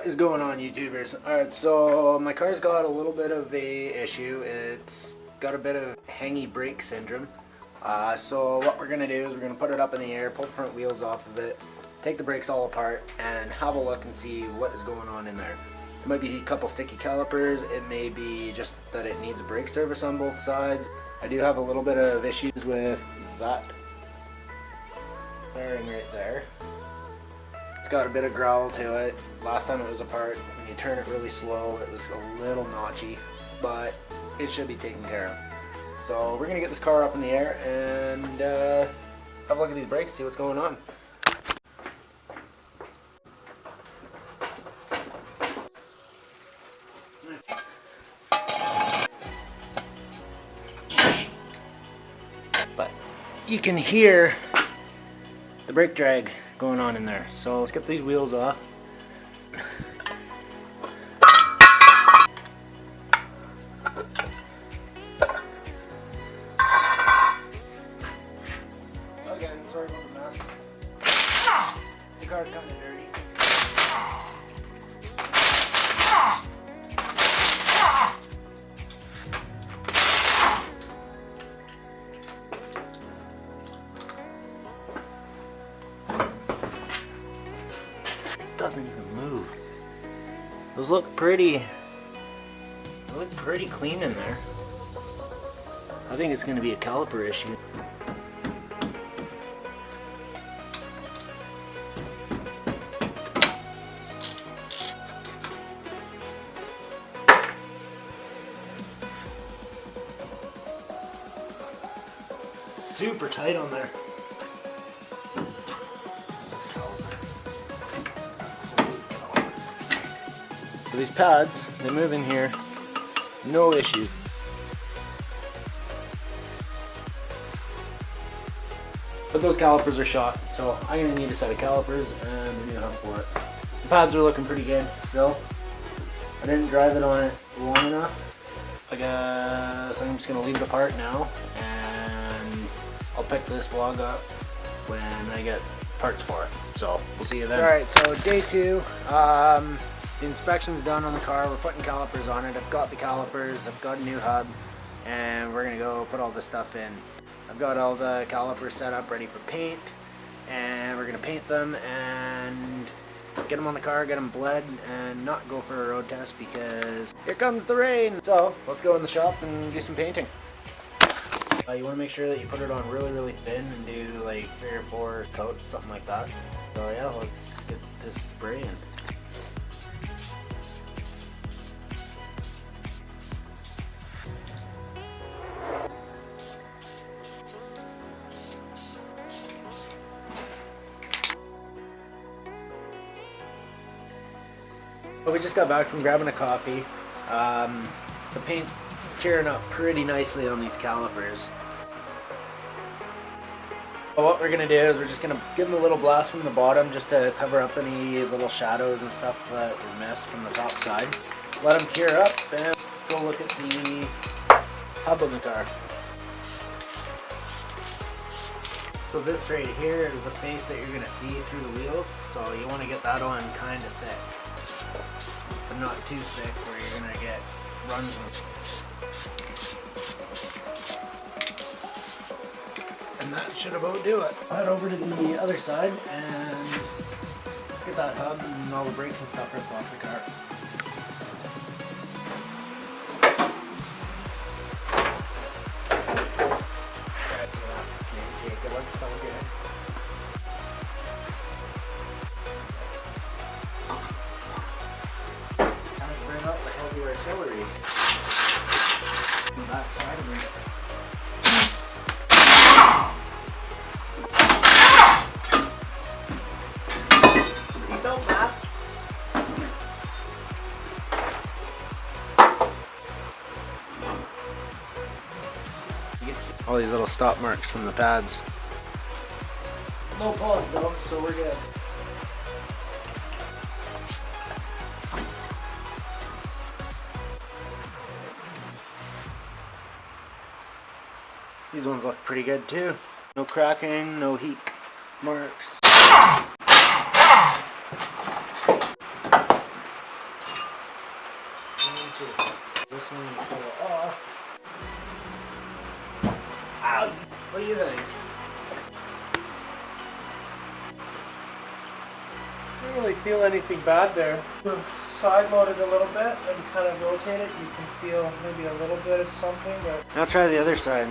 What is going on, YouTubers? Alright, so my car's got a little bit of a issue. It's got a bit of hangy brake syndrome. So what we're going to do is we're going to put it up in the air, pull the front wheels off of it, take the brakes all apart, and have a look and see what is going on in there. It might be a couple sticky calipers, it may be just that it needs a brake service on both sides. I do have a little bit of issues with that bearing right there. It's got a bit of growl to it. Last time it was apart, when you turn it really slow, it was a little notchy, but it should be taken care of. So we're gonna get this car up in the air and have a look at these brakes, see what's going on. But you can hear the brake drag going on in there. So let's get these wheels off. Again, sorry about the mess. The car's kind of dirty. Doesn't even move. Those look pretty. They look pretty clean in there. I think it's going to be a caliper issue. Super tight on there. So these pads, they move in here, no issues. But those calipers are shot, so I'm going to need a set of calipers and a new hub for it. The pads are looking pretty good still. I didn't drive it on it long enough. I guess I'm just going to leave it apart now, and I'll pick this vlog up when I get parts for it. So we'll see you then. Alright, so day 2. The inspection's done on the car. We're putting calipers on it. I've got the calipers, I've got a new hub, and we're gonna go put all this stuff in. I've got all the calipers set up ready for paint, and we're gonna paint them and get them on the car, get them bled, and not go for a road test because here comes the rain. So let's go in the shop and do some painting. You want to make sure that you put it on really thin and do like 3 or 4 coats, something like that. So yeah, let's get this spraying. But we just got back from grabbing a coffee. The paint's curing up pretty nicely on these calipers. But what we're going to do is we're just going to give them a little blast from the bottom just to cover up any little shadows and stuff that were missed from the top side. Let them cure up and go look at the hub of the car. So this right here is the face that you're going to see through the wheels. So you want to get that on kind of thick, but not too thick where you're going to get runs. And that should about do it. Head over to the other side and get that hub and all the brakes and stuff ripped off the car. It looks so good. Time to bring up the heavy artillery on the back side of it. You can see all these little stop marks from the pads. No pause though, so we're good. These ones look pretty good too. No cracking, no heat marks. What do you think? I don't really feel anything bad there. Side load it a little bit and kind of rotate it. You can feel maybe a little bit of something, but Now try the other side.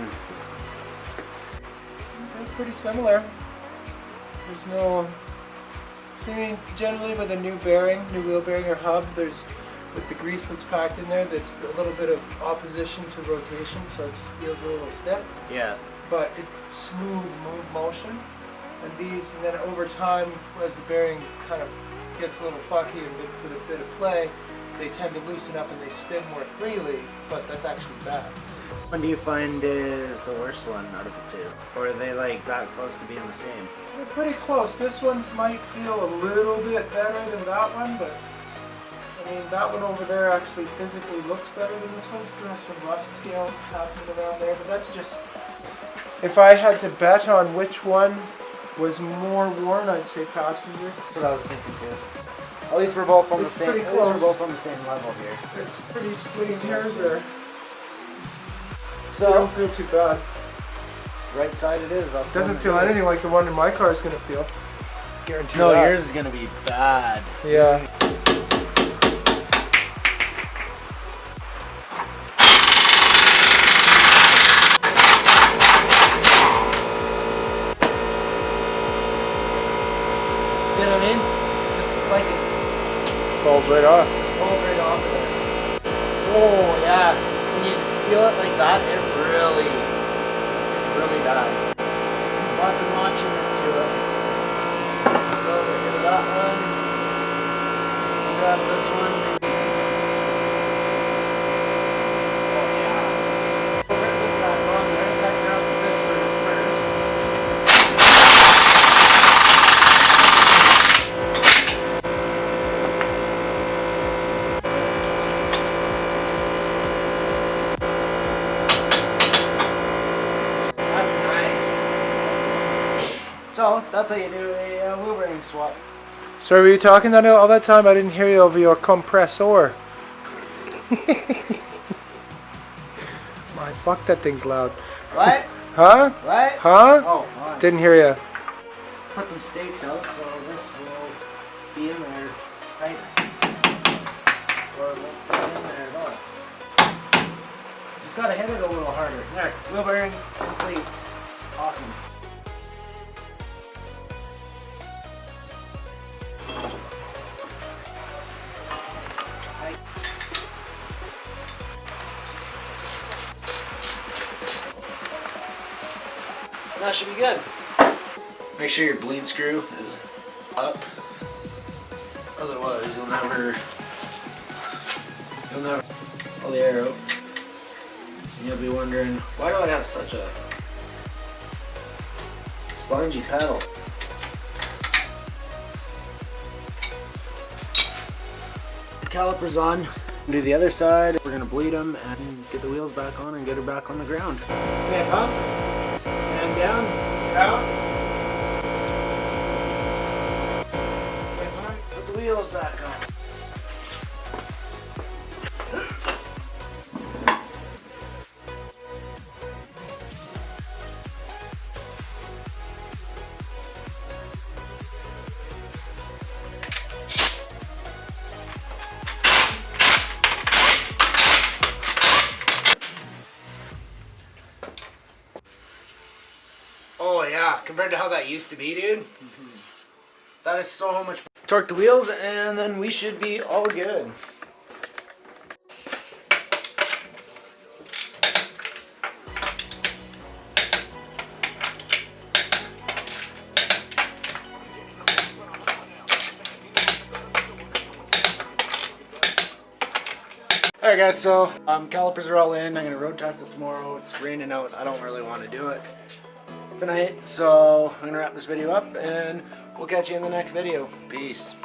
they're pretty similar. There's no. So, I mean, generally with a new bearing, new wheel bearing or hub, there's with the grease that's packed in there, that's a little bit of opposition to rotation, so it feels a little stiff. Yeah. But it's smooth motion. And these, and then over time, as the bearing kind of gets a little funky and with a bit of play, they tend to loosen up and they spin more freely, but that's actually bad. What do you find is the worst one out of the two? Or are they like that close to being the same? They're pretty close. This one might feel a little bit better than that one, but I mean, that one over there actually physically looks better than this one. Still has some rust scale happening around there, but that's just, if I had to bet on which one was more worn, I'd say passenger. That's what I was thinking too. At least we're both on the same. pretty At least we're close. both on the same level here. It's pretty splitting hairs there. So I don't feel too bad. right side it is. It doesn't feel anything like the one in my car is going to feel. Guarantee No, that. yours is gonna be bad. Yeah. See what I mean? Just like it Falls right off. falls right off of there. Oh yeah. When you feel it like that, it's really bad. Lots of notchiness to it. So get rid of that one. Grab this one, maybe. Oh yeah. We're gonna just back on there. Check out this first. So that's how you do a wheel bearing swap. So were you talking that all that time? I didn't hear you over your compressor. My fuck, that thing's loud. What? Huh? What? Huh? Oh, fine. Didn't hear you. Put some stakes out so this will be in there tight. Or it won't fit in there at all. Just gotta hit it a little harder. There, wheel bearing complete. Awesome. That should be good. Make sure your bleed screw is up. Otherwise, you'll never pull the air out. And you'll be wondering, why do I have such a spongy pedal? The caliper's on. Do the other side. We're gonna bleed them and get the wheels back on and get her back on the ground. Okay, pump. And down. Down. Put the wheels back on. Oh yeah, compared to how that used to be, dude. That is so much. Torque the wheels and then we should be all good. Alright guys, so calipers are all in. I'm gonna road test it tomorrow. It's raining out. I don't really want to do it tonight, so I'm gonna wrap this video up and we'll catch you in the next video. Peace.